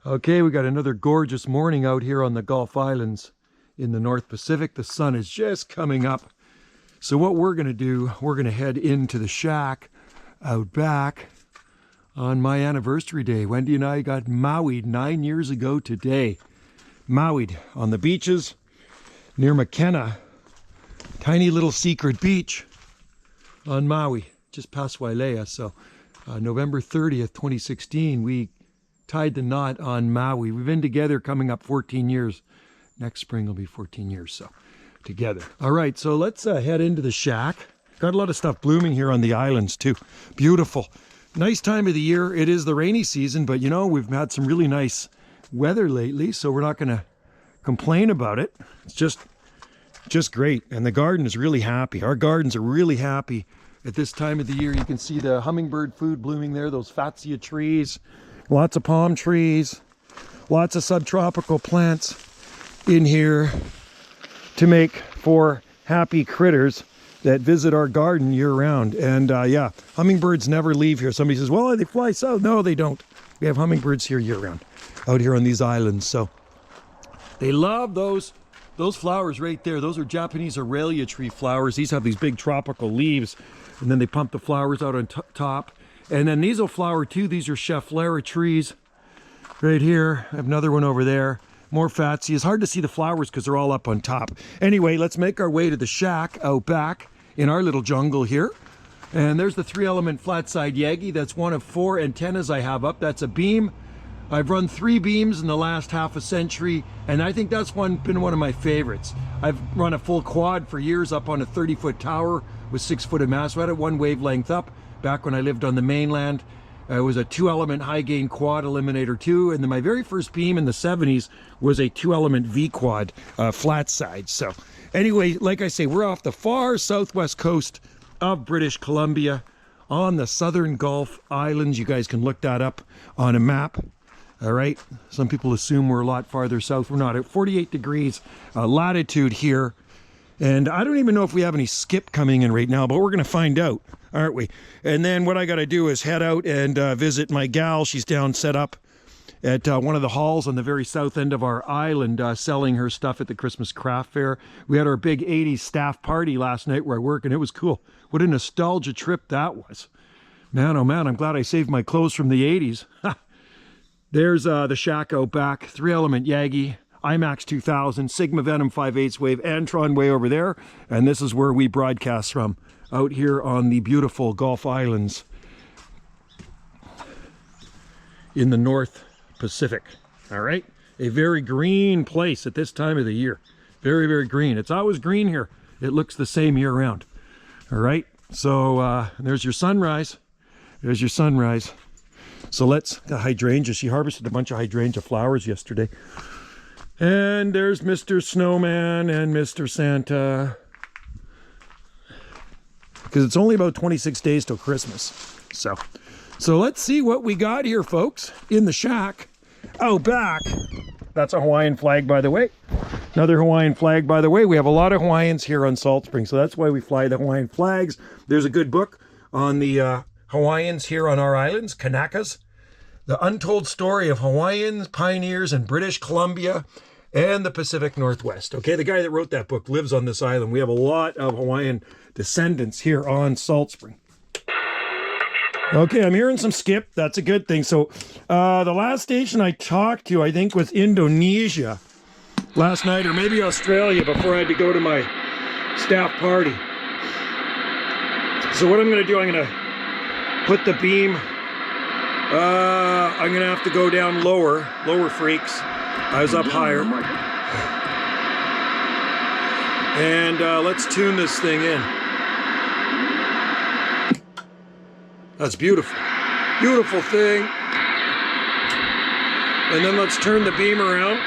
Okay, we got another gorgeous morning out here on the Gulf Islands in the North Pacific. The sun is just coming up. So what we're gonna do, we're gonna head into the shack out back on my anniversary day. Wendy and I got Mauied 9 years ago today. Mauied on the beaches near McKenna. Tiny little secret beach on Maui, just past Wailea. So November 30th, 2016, we tied the knot on Maui. We've been together coming up 14 years. Next spring will be 14 years, so together. All right, so let's head into the shack. Got a lot of stuff blooming here on the islands too. Beautiful. Nice time of the year. It is the rainy season, but you know, we've had some really nice weather lately, so we're not gonna complain about it. It's just great, and the garden is really happy. Our gardens are really happy at this time of the year. You can see the hummingbird food blooming there, those fatsia trees. Lots of palm trees, lots of subtropical plants in here to make for happy critters that visit our garden year round. And yeah, hummingbirds never leave here. Somebody says, well, they fly south. No, they don't. We have hummingbirds here year round out here on these islands. So they love those flowers right there. Those are Japanese Aurelia tree flowers. These have these big tropical leaves, and then they pump the flowers out on top. And then these will flower too. These are Schefflera trees right here. I have another one over there. More fatsia. It's hard to see the flowers because they're all up on top. Anyway, let's make our way to the shack out back in our little jungle here. And there's the 3-element flat side Yagi. That's one of 4 antennas I have up. That's a beam. I've run 3 beams in the last half a century, and I think that's been one of my favorites. I've run a full quad for years up on a 30-foot tower with 6 foot of mast. So I had it 1 wavelength up. Back when I lived on the mainland, it was a 2-element high gain quad Eliminator 2, and then my very first beam in the 70s was a 2-element V quad flat side. So anyway, like I say, we're off the far southwest coast of British Columbia on the southern Gulf Islands. You guys can look that up on a map. All right, some people assume we're a lot farther south. We're not. At 48 degrees latitude here. And I don't even know if we have any skip coming in right now, but we're going to find out, aren't we? And then what I got to do is head out and visit my gal. She's down set up at one of the halls on the very south end of our island, selling her stuff at the Christmas craft fair. We had our big 80s staff party last night where I work, and it was cool. What a nostalgia trip that was. Man, oh man, I'm glad I saved my clothes from the 80s. There's the shack out back, 3-element Yagi. IMAX 2000, Sigma Venom 5/8 wave, Antron way over there, and this is where we broadcast from, out here on the beautiful Gulf Islands in the North Pacific. All right, a very green place at this time of the year. Very, very green. It's always green here. It looks the same year round. All right, so there's your sunrise. There's your sunrise. So let's, the hydrangea, she harvested a bunch of hydrangea flowers yesterday. And there's Mr. Snowman and Mr. Santa. Because it's only about 26 days till Christmas. So let's see what we got here, folks, in the shack out back. That's a Hawaiian flag, by the way. Another Hawaiian flag, by the way. We have a lot of Hawaiians here on Salt Spring, so that's why we fly the Hawaiian flags. There's a good book on the Hawaiians here on our islands, Kanakas. The Untold Story of Hawaiians, Pioneers in British Columbia and the Pacific Northwest. Okay, the guy that wrote that book lives on this island. We have a lot of Hawaiian descendants here on Salt Spring. Okay, I'm hearing some skip. That's a good thing. So the last station I talked to, I think, was Indonesia last night, or maybe Australia, before I had to go to my staff party. So what I'm going to do, I'm going to put the beam, I'm going to have to go down lower freaks. I was up higher. And let's tune this thing in. That's beautiful. Beautiful thing. And then let's turn the beam around.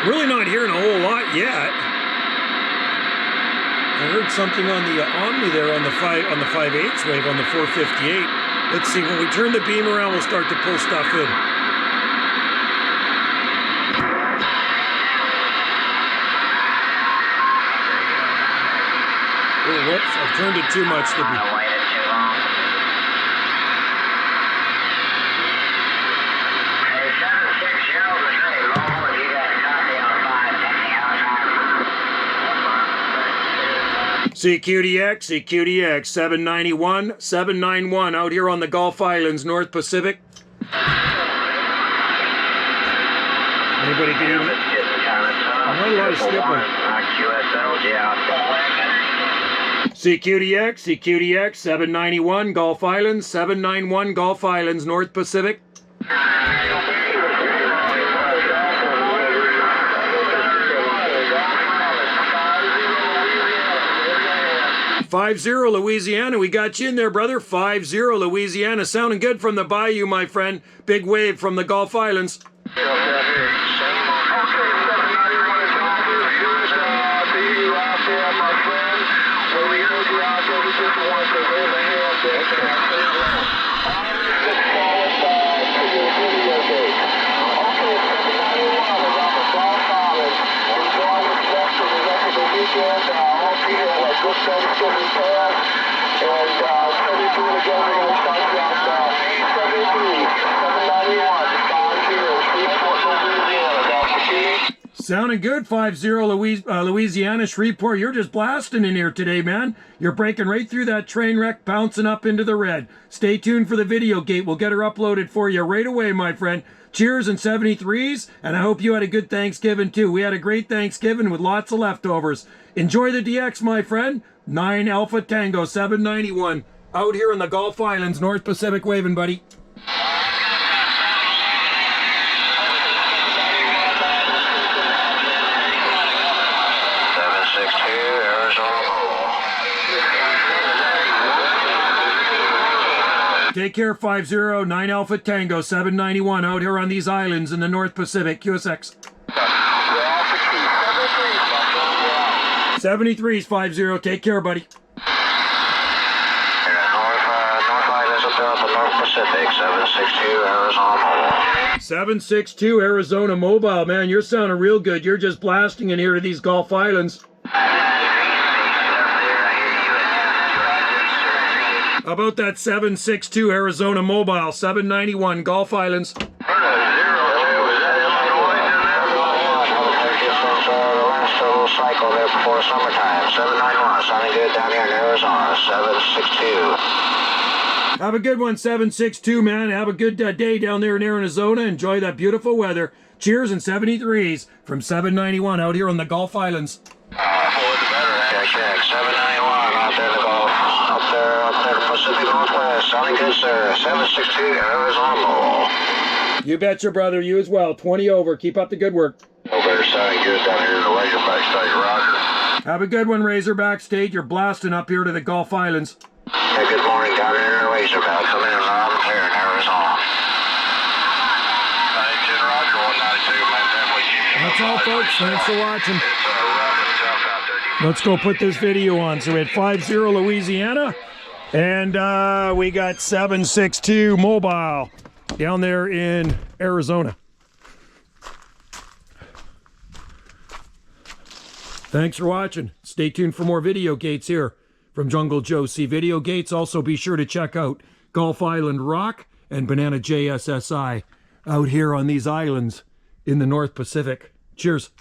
Really not hearing a whole lot yet. I heard something on the Omni there on the 5/8 wave on the 458. Let's see, when we turn the beam around, we'll start to pull stuff in. Oh, whoops, I've turned it too much. CQDX, 791, 791 out here on the Gulf Islands, North Pacific. Anybody get in? Not a lot of skipping. CQDX, 791, Gulf Islands, 791, Gulf Islands, North Pacific. 50 Louisiana, we got you in there, brother. 50 Louisiana, sounding good from the bayou, my friend. Big wave from the Gulf Islands. Sounding good, 50 Louisiana, Shreveport. You're just blasting in here today, man. You're breaking right through that train wreck, bouncing up into the red. Stay tuned for the video gate. We'll get her uploaded for you right away, my friend. Cheers and 73s, and I hope you had a good Thanksgiving too. We had a great Thanksgiving with lots of leftovers. Enjoy the DX, my friend. 9 Alpha Tango, 791. Out here in the Gulf Islands, North Pacific waving, buddy. 762, Arizona. Take care, 50, 9 Alpha Tango, 791, out here on these islands in the North Pacific, QSX. 73s, 50, take care, buddy. North Islands up there on the North Pacific, 762, Arizona Mobile. 762, Arizona Mobile, man, you're sounding real good. You're just blasting in here to these Gulf Islands. How about that 762 Arizona Mobile, 791 Gulf Islands. Cycle there before summertime, 791, sounding good down here in Arizona, 762. Have a good one, 762, man. Have a good day down there in Arizona. Enjoy that beautiful weather. Cheers and 73s from 791 out here on the Gulf Islands. Check, 791 out there in the Gulf, up there Pacific Northwest, sounding good, sir, 762, Arizona. You betcha, brother. You as well. 20 over. Keep up the good work. Over, sounding good down here in the Razorback State, roger. Have a good one, Razorback State. You're blasting up here to the Gulf Islands. Hey, good morning down here in Razorback. Come in loud and clear in Arizona. Roger, 192, man. That's all, folks. Thanks for watching. Let's go put this video on. So we had 50 Louisiana, and we got 762 Mobile down there in Arizona. Thanks for watching. Stay tuned for more video gates here from Jungle Joe C. Video Gates. Also be sure to check out Gulf Island Rock and Banana JSSI out here on these islands in the North Pacific. Cheers.